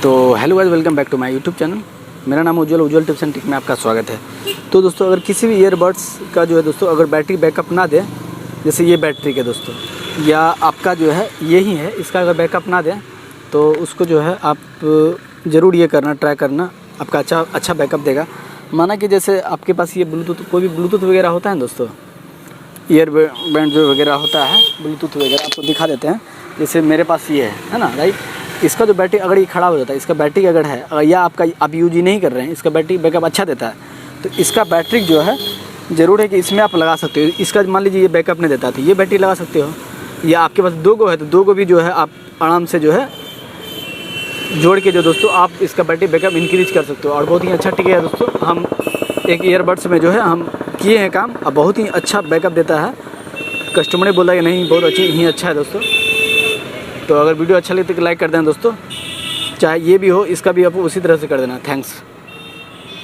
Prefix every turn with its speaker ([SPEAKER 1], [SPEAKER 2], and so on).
[SPEAKER 1] तो hello guys, welcome back to my YouTube channel. मेरा नाम उज्जवल टिप्स एंड ट्रिक में आपका स्वागत है। तो दोस्तों, अगर किसी भी ईयरबड्स का जो है दोस्तों अगर बैटरी बैकअप ना दे, जैसे ये बैटरी के दोस्तों या आपका जो है यही है, इसका अगर बैकअप ना दे तो उसको जो है आप ज़रूर ये करना, ट्राई करना, आपका अच्छा बैकअप देगा। माना कि जैसे आपके पास ये ब्लूटूथ, कोई भी ब्लूटूथ वगैरह होता है दोस्तों, ईयरबैंड जो वगैरह होता है ब्लूटूथ वगैरह, आपको दिखा देते हैं। जैसे मेरे पास ये है ना, राइट। इसका जो बैटरी अगर ये ख़राब हो जाता है, इसका बैटरी अगर है या आप यूज ही नहीं कर रहे हैं, इसका बैटरी बैकअप अच्छा देता है, तो इसका बैटरी जो है ज़रूर है कि इसमें आप लगा सकते हो। इसका मान लीजिए ये बैकअप नहीं देता तो ये बैटरी लगा सकते हो, या आपके पास 2 गो है तो 2 गो भी जो है आप आराम से जो है जोड़ के जो दोस्तों आप इसका बैटरी बैकअप इंक्रीज कर सकते हो और बहुत ही अच्छा टिकेगा दोस्तों। हम एक ईयरबड्स में जो है हम किए हैं काम, अब बहुत ही अच्छा बैकअप देता है। कस्टमर ने बोला कि नहीं बहुत ही अच्छा है दोस्तों। तो अगर वीडियो अच्छा लगे तो लाइक कर देना दोस्तों, चाहे ये भी हो, इसका भी आप उसी तरह से कर देना। थैंक्स।